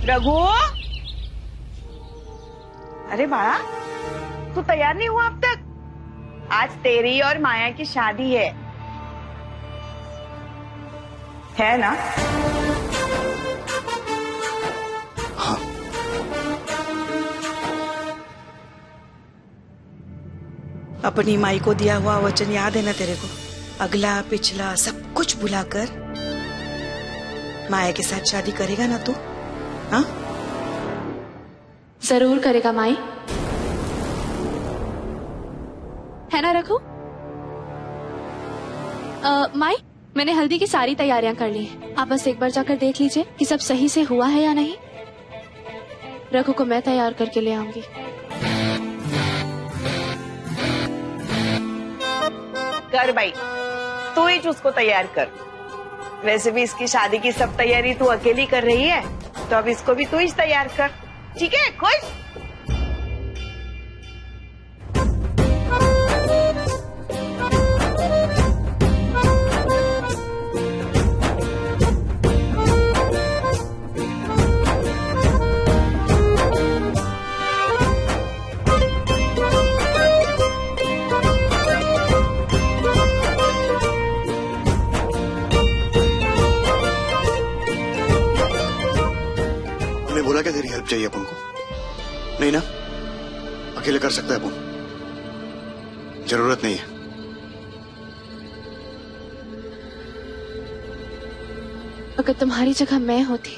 रघु, अरे बाळा, तू तैयार नहीं हुआ अब तक? आज तेरी और माया की शादी है ना? हाँ। अपनी माई को दिया हुआ वचन याद है ना तेरे को? अगला पिछला सब कुछ भुलाकर माया के साथ शादी करेगा ना तू? हाँ, जरूर करेगा माई, है ना रघु? माई, मैंने हल्दी की सारी तैयारियां कर ली हैं। आप बस एक बार जाकर देख लीजिए कि सब सही से हुआ है या नहीं। रघु को मैं तैयार करके ले आऊंगी। कर भाई, तू ही उसको तैयार कर। वैसे भी इसकी शादी की सब तैयारी तू अकेली कर रही है, तो अब इसको भी तू ही तैयार कर। ठीक है? खुश? बोला क्या तेरी हेल्प चाहिए अपन को? नहीं ना, अकेले कर सकता है अपन, जरूरत नहीं है। अगर तुम्हारी जगह मैं होती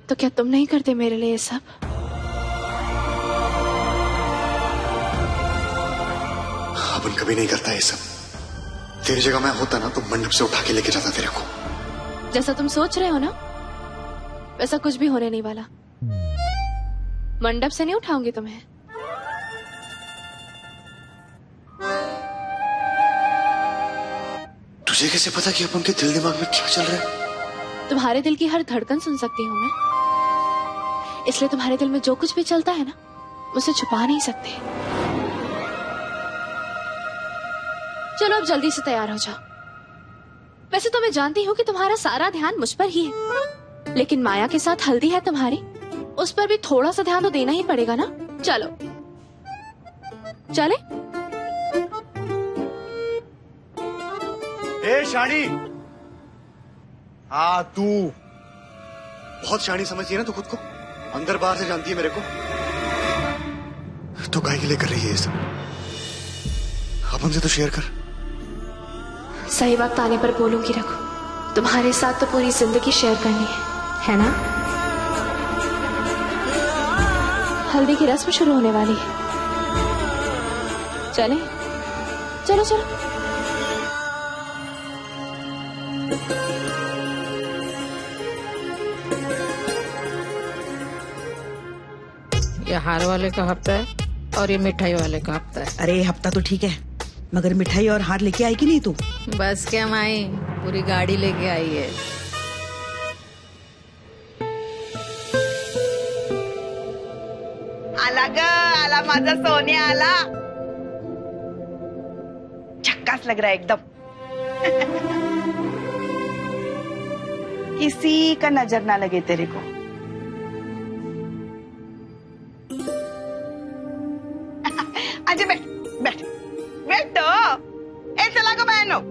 तो क्या तुम नहीं करते मेरे लिए ये सब? अपन कभी नहीं करता ये सब। तेरी जगह मैं होता ना तो मंडप से उठा के लेके जाता तेरे को। जैसा तुम सोच रहे हो ना, वैसा कुछ भी होने नहीं वाला। मंडप से नहीं उठाऊंगी तुम्हें। तुझे कैसे पता कि अपन के दिल दिमाग में क्या चल रहा है? तुम्हारे दिल की हर धड़कन सुन सकती हूँ मैं, इसलिए तुम्हारे दिल में जो कुछ भी चलता है ना, उसे छुपा नहीं सकते। चलो अब जल्दी से तैयार हो जाओ। वैसे तो मैं जानती हूँ कि तुम्हारा सारा ध्यान मुझ पर ही है, लेकिन माया के साथ हल्दी है तुम्हारी, उस पर भी थोड़ा सा ध्यान तो देना ही पड़ेगा ना। चलो चले। ए शानी, हाँ तू बहुत शानी समझती है ना तू खुद को? अंदर बाहर से जानती है मेरे को। तो काहे के लिए कर रही है ये सब? अपन से तो शेयर कर। सही वक्त आने पर बोलूंगी रघु, तुम्हारे साथ तो पूरी जिंदगी शेयर करनी है ना? हल्दी की रस्म शुरू होने वाली है। चले, चलो चलो। ये हार वाले का हफ्ता है और ये मिठाई वाले का हफ्ता है। अरे हफ्ता तो ठीक है, मगर मिठाई और हार लेके आई कि नहीं तू? बस क्या माई, पूरी गाड़ी लेके आई है। आला ग, आला माझा सोन्या आला। झक्कास लग रहा है एकदम। किसी का नजर ना लगे तेरे को। आजा बैठ बैठ बैठो। ए चला गो बहनों।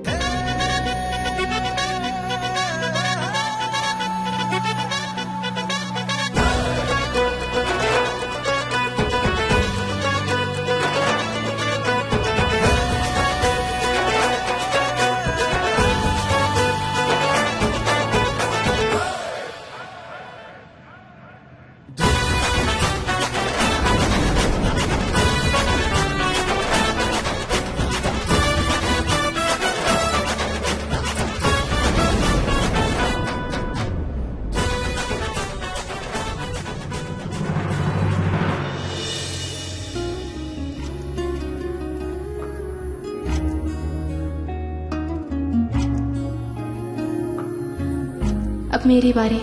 अब मेरी बारी।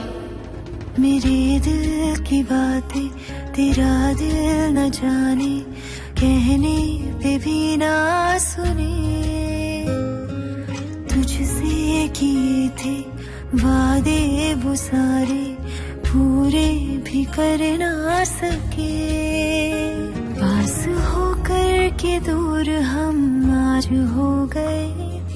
मेरे दिल की बातें तेरा दिल न जाने, कहने पे भी ना सुने। तुझसे किए थे वादे वो सारे पूरे भी कर ना सके। पास होकर के दूर हम आज हो गए,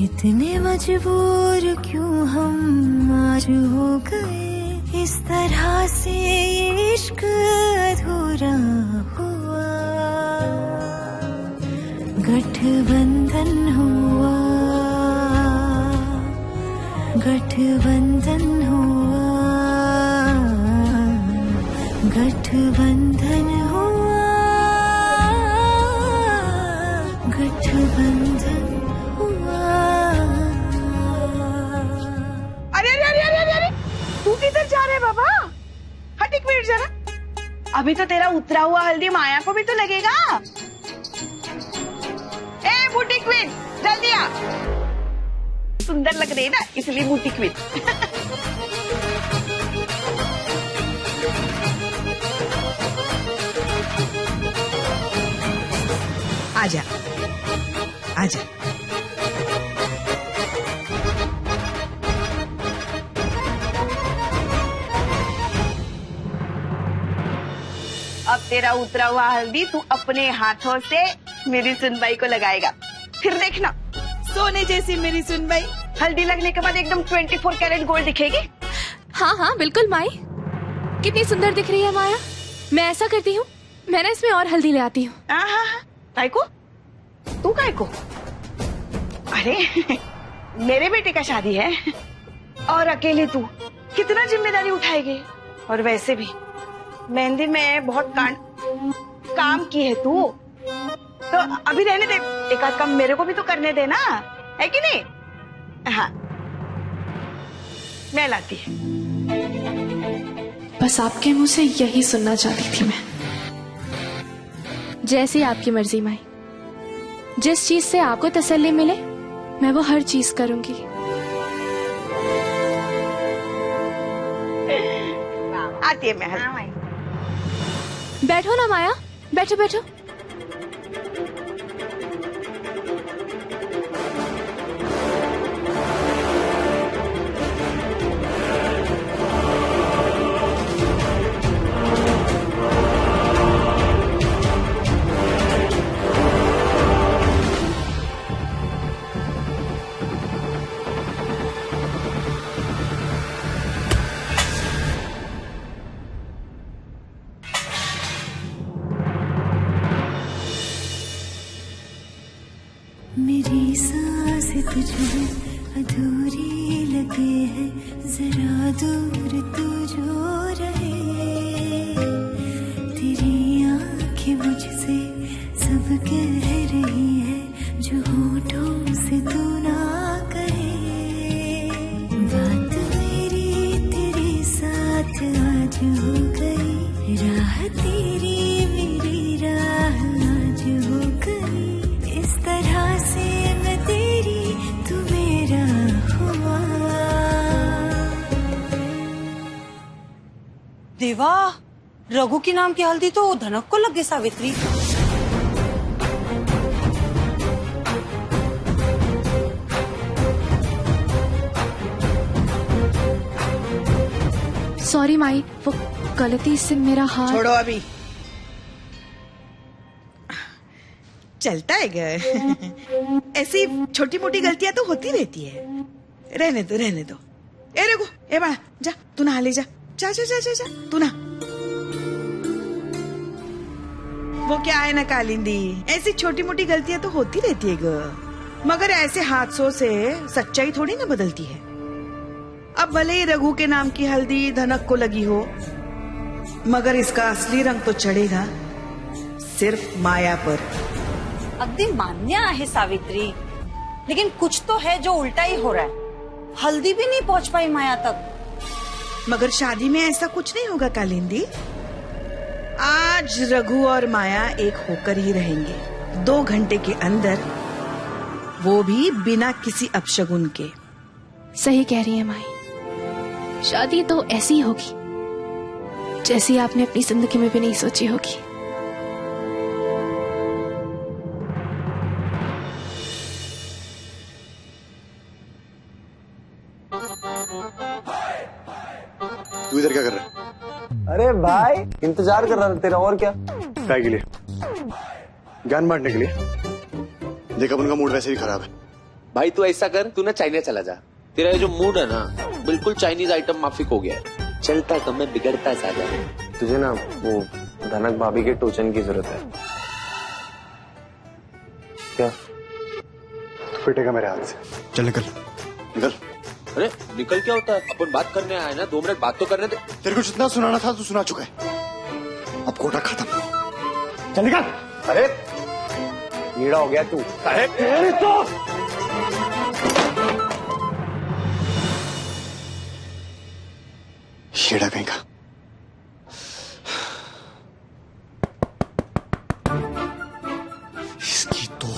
इतने मजबूर क्यों हम आज हो गए। इस तरह से ये इश्क अधूरा हुआ, गठबंधन हुआ, गठबंधन हुआ, गठबंधन हुआ, गठबंधन हुआ। अरे अरे अरे अरे अरे, तू किधर जा रहे बाबा? हट एक मिनट जरा, अभी तो तेरा उतरा हुआ हल्दी माया को भी तो लगेगा। ए बूटी क्वीन, जल्दी आ, सुंदर लग रही है ना इसलिए बूटी क्वीन। आजा आजा। अब तेरा उतरा हुआ हल्दी तू अपने हाथों से मेरी सुनबाई को लगाएगा, फिर देखना सोने जैसी मेरी सुनबाई। हल्दी लगने के बाद एकदम 24 कैरेट गोल्ड दिखेगी। हाँ हाँ बिल्कुल माई, कितनी सुंदर दिख रही है माया। मैं ऐसा करती हूँ, मैं ना इसमें और हल्दी ले आती हूँ। हाँ हाँ हाँ, काय को? तू काय को? अरे मेरे बेटे का शादी है और अकेले तू कितना जिम्मेदारी उठाएगी। और वैसे भी मेहंदी में बहुत काम की है तू, तो अभी रहने दे, एक आध काम मेरे को भी तो करने दे ना, है कि नहीं? हाँ मैं लाती है। बस आपके मुंह से यही सुनना चाहती थी मैं। जैसी आपकी मर्जी माई, जिस चीज से आपको तसल्ली मिले मैं वो हर चीज करूंगी। आती है मैं। बैठो ना माया, बैठो बैठो। मेरी सांसें तुझमें अधूरी लगे है, जरा दूर तू जो रहे। तेरी आंखें मुझसे सब कह रही है, जो होठों से तू ना कहे। बात मेरी तेरे साथ आज हो गई, राह तेरी मेरी राह आज हो गई। इस तरह से मैं तेरी तू मेरा हुआ। देवा, रघु के नाम की हल्दी तो धनक को लग गई सावित्री। सॉरी माई, वो गलती से मेरा हाथ। छोड़ो अभी, चलता है ग। ऐसी छोटी मोटी गलतियां तो होती रहती है, रहने दो रहने दो। ए रघु, ए बड़ा जा, तू नहा ले जा, जा जा जा जा, जा तू ना। वो क्या है ना कालिंदी, ऐसी छोटी मोटी गलतियां तो होती रहती है ग, मगर ऐसे हादसों से सच्चाई थोड़ी ना बदलती है। अब भले ही रघु के नाम की हल्दी धनक को लगी हो, मगर इसका असली रंग तो चढ़ेगा सिर्फ माया पर। अगदी मान्य आहे सावित्री, लेकिन कुछ तो है जो उल्टा ही हो रहा है। हल्दी भी नहीं पहुंच पाई माया तक। मगर शादी में ऐसा कुछ नहीं होगा कालिंदी। आज रघु और माया एक होकर ही रहेंगे, 2 घंटे के अंदर, वो भी बिना किसी अपशगुन के। सही कह रही है माई, शादी तो ऐसी होगी जैसी आपने अपनी जिंदगी में भी नहीं सोची होगी। तू इधर क्या कर रहा है? अरे भाई इंतजार कर रहा था तेरा, और क्या। काय के लिए? ज्ञान बांटने के लिए। देखा उनका मूड वैसे ही खराब है। भाई तू ऐसा कर, तू ना चाइना चला जा। तेरा ये जो मूड है ना बिल्कुल चाइनीज आइटम माफिक हो गया है। चलता कम में बिगड़ता ज्यादा। तुझे ना वो धनक भाभी के टोचन की जरूरत है। क्या? तो पिटेगा मेरे हाथ से। चल निकल निकल। अरे निकल क्या होता है, अपन बात करने आए ना, 2 मिनट बात तो करने दे। तेरे को जितना सुनाना था तू सुना चुका है, अब कोटा खत्म। चल निकल। अरे कीड़ा हो गया तू। अरे तेरी तो शेड़ा कहीं का। इसकी तो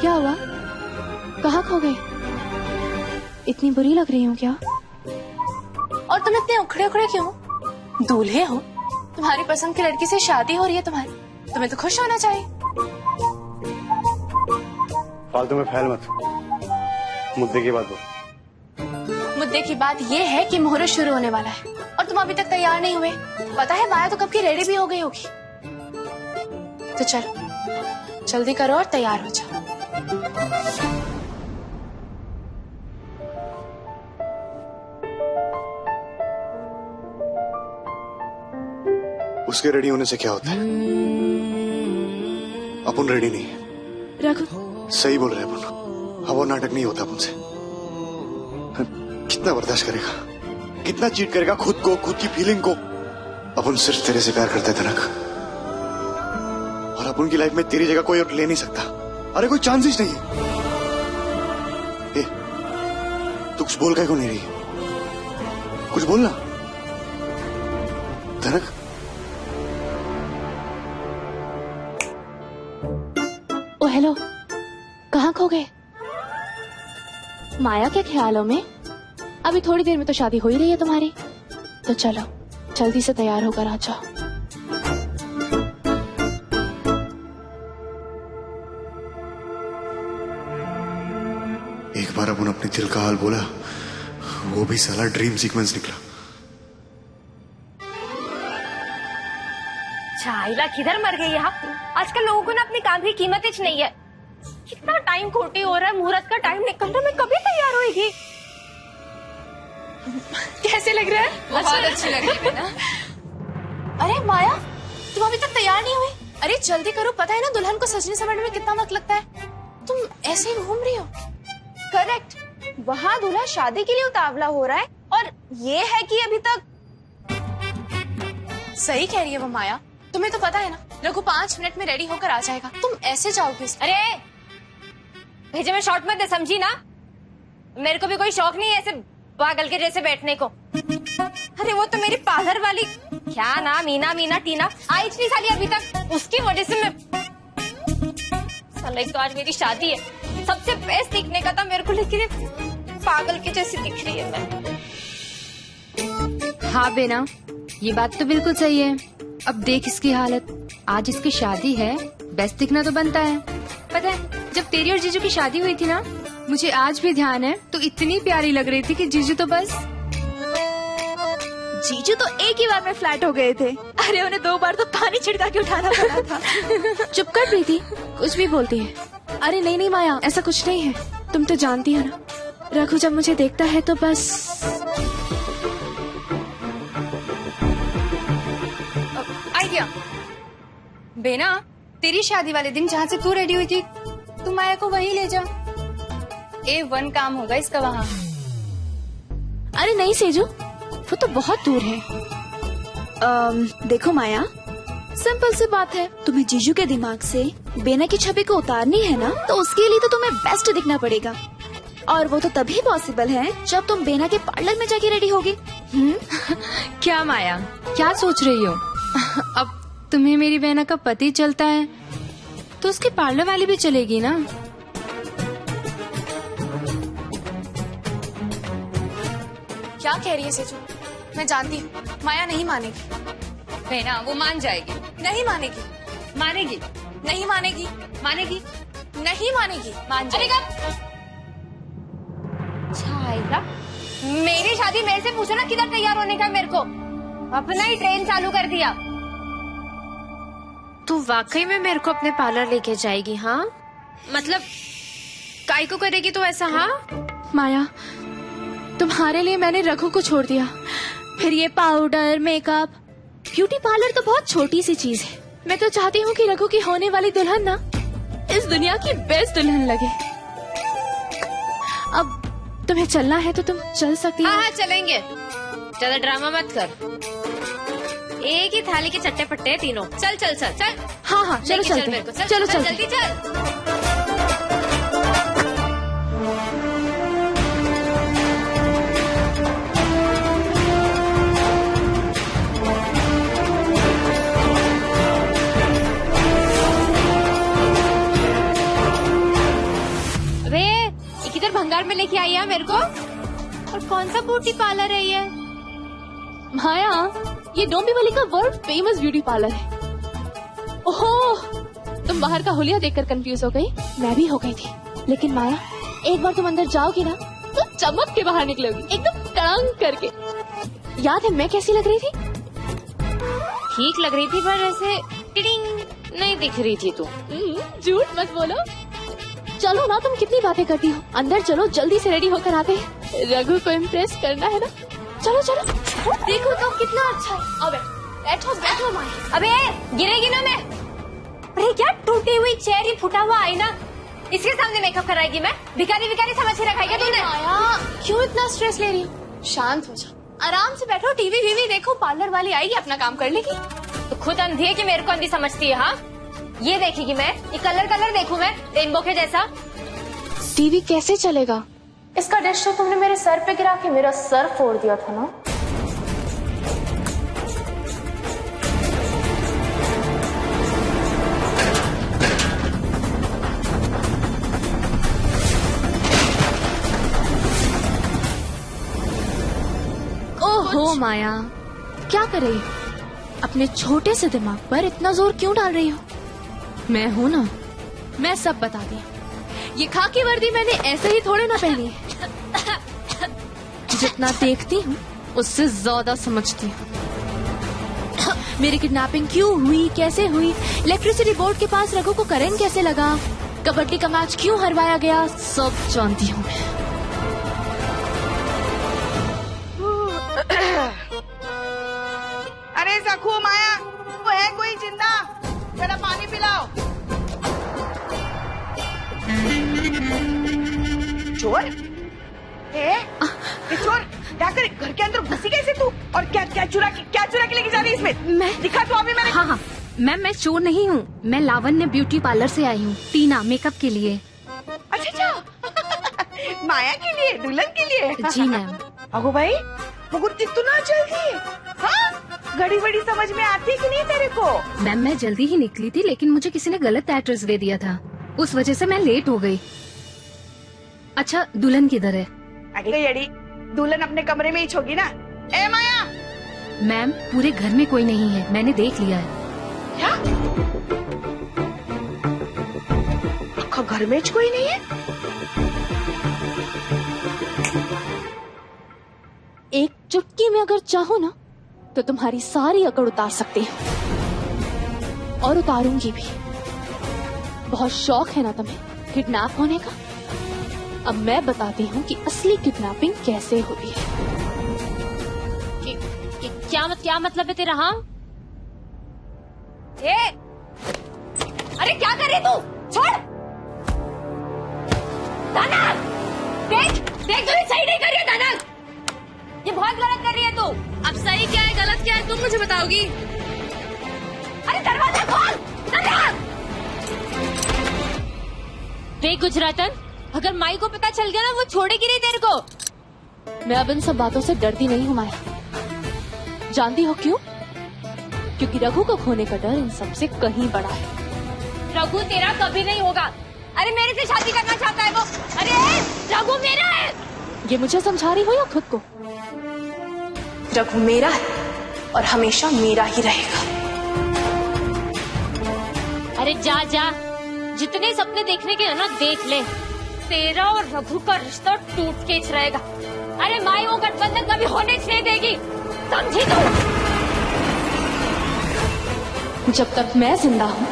क्या हुआ? कहाँ खो गए? इतनी बुरी लग रही हूँ क्या? और तुम इतने उखड़े उखड़े क्यों? दूल्हे हो, तुम्हारी पसंद की लड़की से शादी हो रही है तुम्हारी, तुम्हें तो खुश होना चाहिए। फालतू में फैल मत, मुद्दे की बात हो। मुद्दे की बात ये है कि मुहूर्त शुरू होने वाला है और तुम अभी तक तैयार नहीं हुए। पता है माया तो कब की रेडी भी हो गई होगी। तो चलो जल्दी करो और तैयार हो जाओ। उसके रेडी होने से क्या होता है? अपन रेडी नहीं है। रघु सही बोल रहे अपन, अब वो नाटक नहीं होता अपन से। कितना बर्दाश्त करेगा, कितना चीट करेगा खुद को, खुद की फीलिंग को। अपन सिर्फ तेरे से प्यार करते हैं धनक, और अपन की लाइफ में तेरी जगह कोई और ले नहीं सकता। अरे कोई चांस ही नहीं है। ए, तू कुछ बोल क्यों नहीं रही? कुछ बोलना धनक। ओ हेलो, कहाँ खो गए? माया के ख्यालों में अभी थोड़ी देर में तो शादी हो ही रही है तुम्हारी। तो चलो जल्दी से तैयार होकर आ जाओ। एक बार अपन अपने दिल का हाल बोला, वो भी साला ड्रीम सीक्वेंस निकला। चाइला किधर मर गई यहाँ? आजकल लोगों को ना अपने काम की कीमत ही नहीं है। कितना टाइम खोटी हो रहा है, मुहूर्त का टाइम निकल रहा है, मैं कभी तैयार होएगी? कैसे लग रहा है? बहुत अच्छी लग रही है ना। अरे माया, तुम अभी तक तैयार नहीं हुई? अरे जल्दी करो, पता है ना दुल्हन को सजने संवरने में कितना वक्त लगता है। तुम ऐसे ही घूम रही हो। करेक्ट, वहाँ दूल्हा शादी के लिए उतावला हो रहा है और ये है कि अभी तक। सही कह रही है वो माया, तुम्हें तो पता है ना रघु 5 मिनट में रेडी होकर आ जाएगा। तुम ऐसे जाओगे? अरे भेजे में शॉर्ट मत दे, समझी ना? मेरे को भी कोई शौक नहीं है ऐसे पागल के जैसे बैठने को। अरे वो तो मेरी पार्लर वाली क्या ना मीना मीना टीना आई नहीं साली अभी तक, उसकी वजह से मैं साले तो आज मेरी शादी है, सबसे बेस्ट दिखने का था मेरे को, लेकिन पागल के जैसी दिख रही है मैं। हाँ बेना, ये बात तो बिल्कुल सही है। अब देख इसकी हालत, आज इसकी शादी है, बेस्ट दिखना तो बनता है। पता है जब तेरी और जीजू की शादी हुई थी ना, मुझे आज भी ध्यान है, तो इतनी प्यारी लग रही थी कि जीजू तो बस। जीजू तो एक ही बार में फ्लैट हो गए थे। अरे उन्हें 2 बार तो पानी छिड़का के उठाना पड़ा था। चुप कर प्रीति, कुछ भी बोलती है। अरे नहीं नहीं माया, ऐसा कुछ नहीं है। तुम तो जानती हो ना, रघु जब मुझे देखता है तो बस। आइडिया बेना, तेरी शादी वाले दिन जहाँ से तू रेडी हुई थी, तू माया को वहीं ले जा। A1 काम होगा इसका वहाँ। अरे नहीं सेजू, वो तो बहुत दूर है। देखो माया, सिंपल सी बात है, तुम्हें जीजू के दिमाग से बेना की छवि को उतारनी है ना, तो उसके लिए तो तुम्हें बेस्ट दिखना पड़ेगा। और वो तो तभी पॉसिबल है जब तुम बेना के पार्लर में जाके रेडी होगी। क्या माया, क्या सोच रही हो? अब तुम्हें मेरी बहना का पति चलता है तो उसकी पार्लर वाली भी चलेगी ना। क्या कह रही है सेजू? मैं जानती हूँ माया नहीं मानेगी। बेना वो मान जाएगी। नहीं मानेगी। मानेगी। नहीं मानेगी। मानेगी। नहीं मानेगी। मान जाएगी। छाएगा। मेरी शादी मेरे से पूछो ना किधर तैयार होने का मेरे को। अपना ही ट्रेन चालू कर दिया। तू वाकई में मेरे को अपने पार्लर लेके जाएगी? हाँ मतलब काय को करेगी तो ऐसा? हाँ माया, तुम्हारे लिए मैंने रघु को छोड़ दिया। फिर ये पाउडर, मेकअप, ब्यूटी पार्लर तो बहुत छोटी सी चीज है। मैं तो चाहती हूँ कि रघु की होने वाली दुल्हन ना इस दुनिया की बेस्ट दुल्हन लगे। अब तुम्हें चलना है तो तुम चल सकती हो। हाँ चलेंगे। ज्यादा ड्रामा मत कर। एक ही थाली के चट्टे पट्टे हैं तीनों। चल चल चल चल। हाँ हाँ चलो चलते हैं। चलो चल जल्दी चल। भंगार में लेके आई है मेरे को। और कौन सा ब्यूटी पार्लर है ये? माया, ये डोंबिवली का वर्ल्ड फेमस ब्यूटी पार्लर है। ओह, तुम बाहर का हुलिया देखकर कंफ्यूज हो गई। मैं भी हो गई थी। लेकिन माया, एक बार तुम अंदर जाओगी ना तो चमक के बाहर निकलोगी, एकदम टड़ंग करके। याद है मैं कैसी लग रही थी? ठीक लग रही थी पर ऐसे टिडिंग नहीं दिख रही थी तू। झूठ मत बोलो। चलो ना, तुम कितनी बातें करती हो। अंदर चलो, जल्दी से रेडी होकर आते हैं। रघु को इम्प्रेस करना है ना। चलो चलो। देखो तो कितना अच्छा है। अबे बैठो बैठो माया। अबे गिरेगी ना मैं। अरे क्या टूटी हुई चेयर, ही फुटा हुआ आईना, इसके सामने मेकअप कराएगी मैं? भिखारी भिखारी समझ के रखा है तूने? माया क्यों इतना स्ट्रेस ले रही हो? शांत हो जाओ, आराम से बैठो, टीवी वीवी देखो। पार्लर वाली आएगी, अपना काम कर लेगी। तो खुद अंधी है कि मेरे को अंधी समझती है? हाँ ये देखेगी मैं, ये कलर देखूं मैं रेनबो के जैसा? टीवी कैसे चलेगा? इसका डिश तो तुमने मेरे सर पे गिरा के मेरा सर फोड़ दिया था ना। ओहो माया, क्या कर रही हो? अपने छोटे से दिमाग पर इतना जोर क्यों डाल रही हो? मैं हूं ना, मैं सब बता दी। ये खाकी वर्दी मैंने ऐसे ही थोड़े ना पहनी है। जितना देखती हूँ उससे ज्यादा समझती हूँ। मेरी किडनैपिंग क्यों हुई, कैसे हुई, इलेक्ट्रिसिटी बोर्ड के पास रघु को करंट कैसे लगा, कबड्डी का मैच क्यों हरवाया गया, सब जानती हूँ मैं। अरे सखू, माया, वो है कोई जिंदा? जरा पानी पिलाओ। चोर? ये चोर क्या करे? घर के अंदर घुसी कैसे तू? और क्या चुरा के लेके जा रही है इसमें? मैं दिखा तो अभी मैंने। हाँ मैम, मैं चोर नहीं हूँ। मैं लावण्य ब्यूटी पार्लर से आई हूँ, टीना मेकअप के लिए। अच्छा माया के लिए, दुल्हन के लिए? जी मैम। अगो भाई, मगर इतना जल्दी? हाँ, घड़ी बड़ी समझ में आती है कि नहीं तेरे को? मैम मैं जल्दी ही निकली थी, लेकिन मुझे किसी ने गलत एड्रेस दे दिया था, उस वजह से मैं लेट हो गई। अच्छा, दुल्हन किधर है? अरे यड़ी, दुल्हन अपने कमरे में ही छोगी ना। ए माया! मैम पूरे घर में कोई नहीं है, मैंने देख लिया है। क्या? आपका घर में कोई नहीं है? एक चुटकी में अगर चाहो ना तो तुम्हारी सारी अकड़ उतार सकती हूँ, और उतारूंगी भी। बहुत शौक है ना तुम्हें किडनैप होने का? अब मैं बताती हूँ कि असली किडनैपिंग कैसे होती है। क्या मतलब है तेरा? हाँ अरे क्या कर रही तू? छोड़। दानव, देख तू सही नहीं कर रही है। दानव, ये बहुत गलत कर रही है तू। अब सही क्या है गलत क्या है तुम मुझे बताओगी? अरे दरवाजा खोल। दानव, देख गुजरातन, अगर माई को पता चल गया ना वो छोड़ेगी नहीं तेरे को। मैं अब इन सब बातों से डरती नहीं हूँ माया। जानती हो क्यों? क्योंकि रघु को खोने का डर इन सबसे कहीं बड़ा है। रघु तेरा कभी नहीं होगा। अरे मेरे से शादी करना चाहता है वो। अरे रघु मेरा है। ये मुझे समझा रही हो या खुद को? रघु मेरा है और हमेशा मेरा ही रहेगा। अरे जा जा, जितने सपने देखने के है ना देख ले, तेरा और रघु का रिश्ता टूट के रहेगा। अरे माई वो गठबंधन कभी होने नहीं देगी, समझी तू? जब तक मैं जिंदा हूँ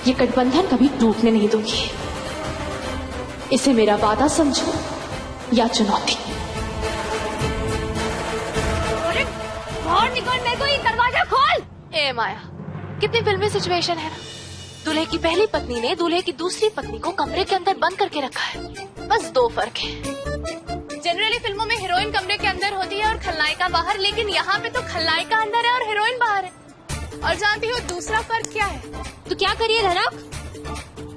ये गठबंधन कभी टूटने नहीं दूंगी। इसे मेरा वादा समझो या चुनौती। अरे बाहर निकल, मेरे को ये दरवाजा खोल। ए माया, कितनी फिल्मी सिचुएशन है ना। दूल्हे की पहली पत्नी ने दूल्हे की दूसरी पत्नी को कमरे के अंदर बंद करके रखा है। बस 2 फर्क है। जनरली फिल्मों में हीरोइन कमरे के अंदर होती है और खलनायिका बाहर, लेकिन यहाँ पे तो खलनायिका अंदर है और हीरोइन बाहर है। और जानती हो दूसरा फर्क क्या है? तू क्या करिए धनक?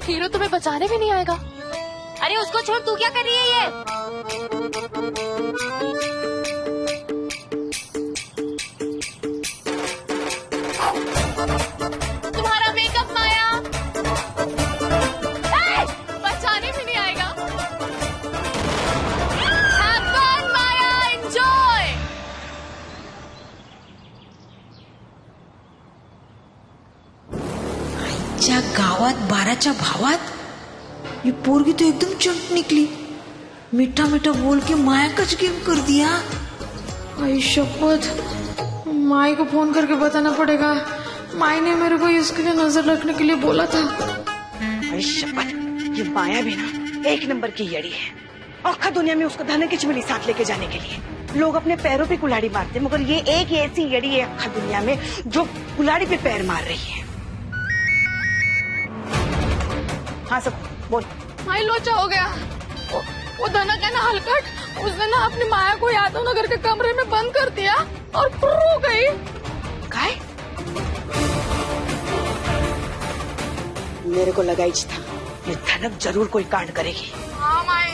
हीरो तुम्हें बचाने भी नहीं आएगा। अरे उसको छोड़, तू क्या कर रही है ये? तुम्हारा मेकअप माया बचाने भी नहीं आएगा। Have fun, Maya, enjoy। आईच्या गावात 12च्या भावात ये पोरगी तो एकदम चंट निकली। मीठा मीठा बोल के माया का गेम कर दिया। आई शपथ, माई को फोन करके बताना पड़ेगा। माई ने मेरे को इसके लिए नजर रखने के लिए बोला था। अरे शपथ, ये माया भी ना 1 नंबर की यड़ी है। औखा दुनिया में उसको धन की चमड़ी साथ लेके जाने के लिए लोग अपने पैरों पे कुल्हाड़ी मारते, मगर ये एक ऐसी यड़ी है औखा दुनिया में जो कुल्हाड़ी पे पैर मार रही है। हाँ सब बोल। माई लोचा हो गया। वो धनक है ना हलकट, उसने ना अपनी माया को यादव नगर के कमरे में बंद कर दिया और फुर्र हो गई। काय? मेरे को लगा ही था ये धनक जरूर कोई कांड करेगी। हाँ माई,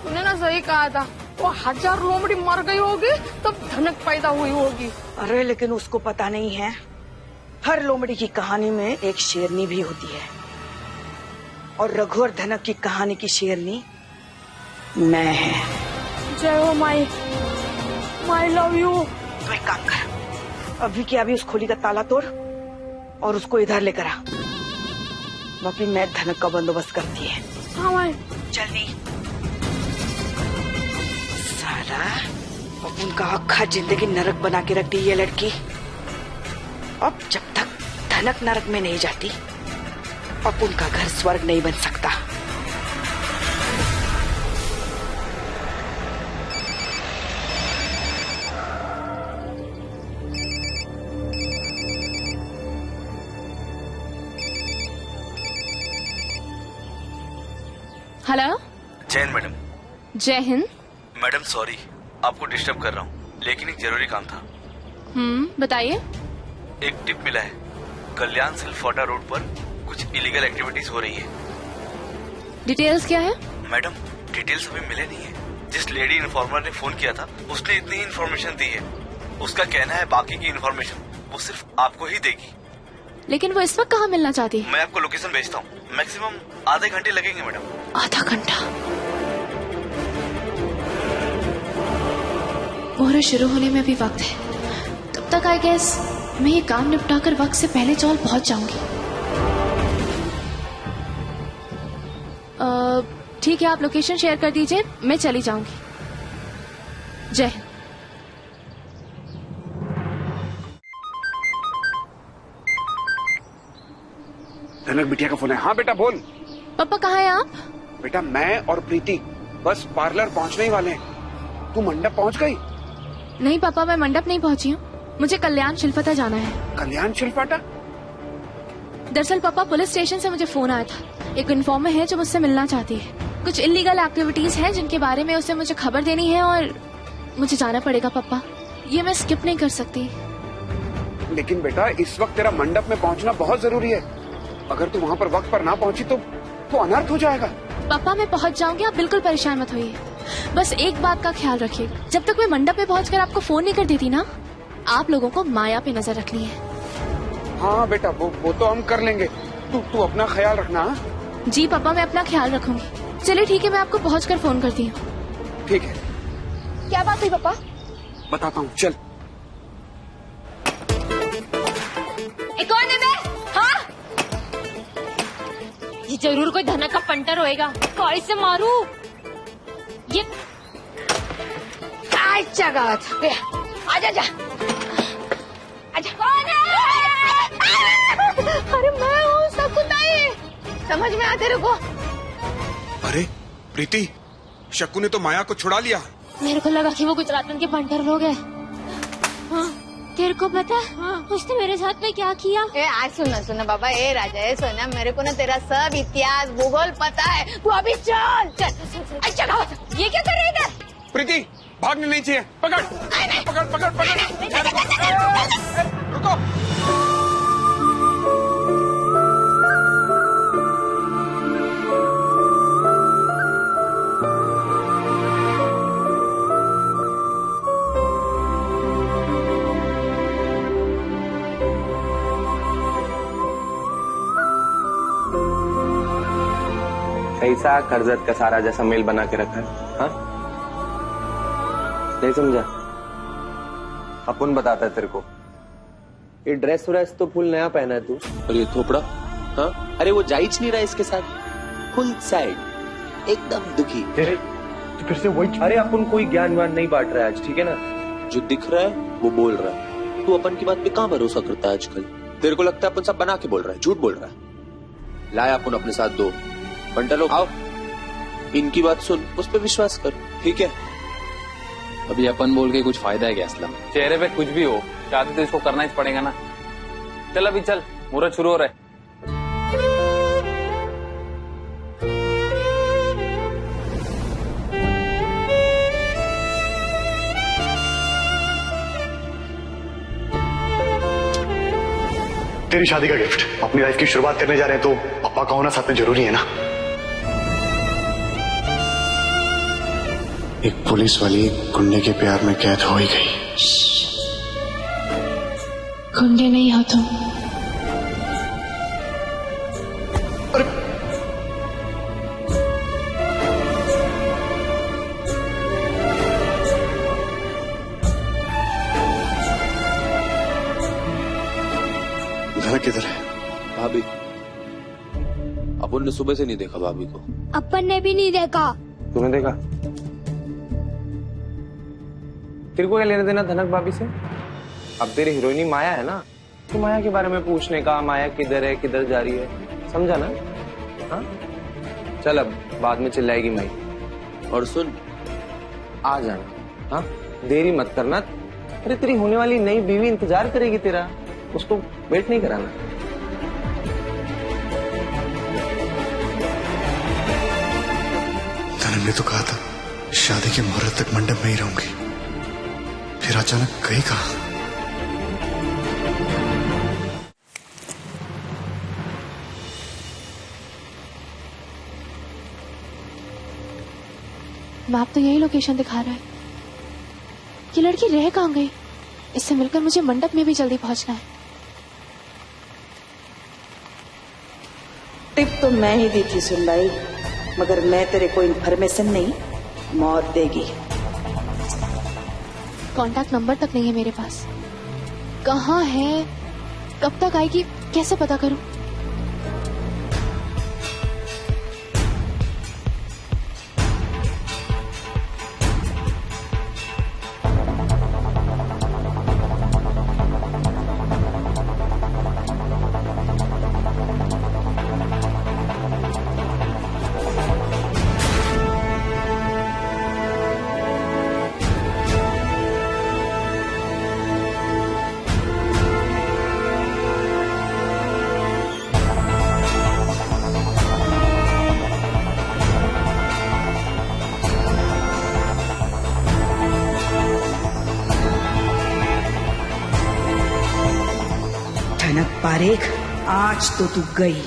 तूने ना सही कहा था। वो 1000 लोमड़ी मर गई होगी तब धनक पैदा हुई होगी। अरे लेकिन उसको पता नहीं है, हर लोमड़ी की कहानी में एक शेरनी भी होती है, और रघु और धनक की कहानी की शेरनी मैं है। जय हो माई, माई लव यू। तो एक काम कर, अभी के अभी उस खोली का ताला तोड़ और उसको इधर लेकर आ। बाकी मैं धनक का बंदोबस्त करती है। हाँ माई। जल्दी। सारा अपन का आखा जिंदगी नरक बना के रख दी ये लड़की। अब जब तक धनक नरक में नहीं जाती अब उनका घर स्वर्ग नहीं बन सकता। हेलो। जय हिंद मैडम। जय हिंद। मैडम सॉरी आपको डिस्टर्ब कर रहा हूँ, लेकिन एक जरूरी काम था। बताइए। एक टिप मिला है, कल्याण सिल्फोटा रोड पर कुछ इलीगल एक्टिविटीज हो रही है। डिटेल्स क्या है? मैडम डिटेल्स अभी मिले नहीं है। जिस लेडी इन्फॉर्मर ने फोन किया था उसने इतनी ही इन्फॉर्मेशन दी है। उसका कहना है बाकी की इन्फॉर्मेशन वो सिर्फ आपको ही देगी। लेकिन वो इस वक्त कहाँ मिलना चाहती है? मैं आपको लोकेशन भेजता हूँ, मैक्सिमम आधे घंटे लगेंगे मैडम। आधा घंटा? मोहरे शुरू होने में भी वक्त है, तब तक आई गेस मैं ये काम निपटाकर वक्त से पहले चौल पहुंच जाऊंगी। ठीक है, आप लोकेशन शेयर कर दीजिए, मैं चली जाऊंगी। जय हिंद। धनक बिटिया का फोन है। हाँ बेटा बोल। पापा कहाँ हैं आप? बेटा मैं और प्रीति बस पार्लर पहुंचने ही वाले हैं। तू मंडप पहुंच गई? नहीं पापा, मैं मंडप नहीं पहुंची हूँ, मुझे कल्याण शिल्फाटा जाना है। कल्याण शिल्फाटा? दरअसल पापा पुलिस स्टेशन से मुझे फोन आया था, एक इन्फॉर्मर है जो मुझसे मिलना चाहती है। कुछ इलीगल एक्टिविटीज हैं जिनके बारे में उसे मुझे खबर देनी है और मुझे जाना पड़ेगा पापा, ये मैं स्किप नहीं कर सकती। लेकिन बेटा इस वक्त तेरा मंडप में पहुंचना बहुत जरूरी है। अगर तू वहाँ पर वक्त पर ना पहुंची तो अनर्थ हो जाएगा। पापा मैं पहुंच जाऊंगी, आप बिल्कुल परेशान मत होइए। बस एक बात का ख्याल रखिएगा, जब तक मैं मंडप में पहुंचकर आपको फोन नहीं कर देती ना, आप लोगों को माया पे नजर रखनी है। हाँ बेटा वो तो हम कर लेंगे, तू अपना ख्याल रखना। जी पापा मैं अपना ख्याल रखूंगी। चलिए ठीक है, मैं आपको पहुंचकर फोन करती हूँ। ठीक है। क्या बात हुई पापा? बताता हूँ, चल। जरूर कोई धनक का पंटर होएगा। कौड़ी से मारू ये अच्छा गावत। आजा जा आजा। अरे मैं हूँ शकुंतला, समझ में आ तेरे को? अरे प्रीति, शक्कू ने तो माया को छुड़ा लिया। मेरे को लगा कि वो गुजरातन के पंटर लोग हैं। हाँ, तेरे को पता है उसने मेरे साथ में क्या किया? ए आज सुना बाबा, ए राजा, ए सोना, मेरे को ना तेरा सब इतिहास भूगोल पता है। तू अभी चल चल। अच्छा ये क्या कर रही है इधर? प्रीति भागने नहीं चाहिए। पकड़ पकड़ पकड़ पकड़। रुको। कैसा कर्जत का सारा जैसा मेल बना के रखा है? हाँ, नहीं समझा? अपन बताता है तेरे को। ये ड्रेस व्रेस तो फुल नया पहना है तू। और ये थोपड़ा, हाँ अरे वो जाइच नहीं रहा इसके साथ। फुल साइड, एकदम दुखी। तो फिर से वही। अरे अपन कोई ज्ञान वान नहीं बांट रहा है आज, ठीक है ना? जो दिख रहा है वो बोल रहा है। तू अपन की बात पे कहाँ भरोसा करता है आजकल? तेरे को लगता है अपन सब बना के बोल रहा है, झूठ बोल रहा है। लाया अपन अपने साथ दो पंटलो, आओ इनकी बात सुन, उस पर विश्वास कर, ठीक है? अभी अपन बोल के कुछ फायदा है क्या असलम? चेहरे पे कुछ भी हो, शादी तो इसको करना ही पड़ेगा ना। चल अभी चल, मुहूर्त शुरू हो रहा है। तेरी शादी का गिफ्ट। अपनी लाइफ की शुरुआत करने जा रहे हैं तो पापा का होना साथ में जरूरी है ना। एक पुलिस वाली गुंडे के प्यार में कैद हो ही गई। गुंडे नहीं हो तुम। धनक किधर है? भाभी, अपन ने सुबह से नहीं देखा भाभी को। अपन ने भी नहीं देखा। तूने देखा? तेरे को क्या लेना देना धनक भाभी से? अब तेरी हीरोइनी माया है ना, तो माया के बारे में पूछने का, माया किधर है, किधर जा रही है, समझा ना? हाँ चल, अब बाद में चिल्लाएगी माई। और सुन, आ जाना, हाँ देरी मत करना। अरे तेरी होने वाली नई बीवी इंतजार करेगी तेरा, उसको वेट नहीं कराना। धनक ने तो कहा था शादी के मुहूर्त तक मंडप में ही रहूंगी, फिर अचानक गई कहा? मैप तो यही लोकेशन दिखा रहा है। ये लड़की रह कहाँ गई? इससे मिलकर मुझे मंडप में भी जल्दी पहुंचना है। टिप तो मैं ही दी थी सुनबाई, मगर मैं तेरे को इन्फॉर्मेशन नहीं, मौत देगी। कांटेक्ट नंबर तक नहीं है मेरे पास। कहाँ है, कब तक आएगी, कैसे पता करूं? पारेख, आज तो तू गई।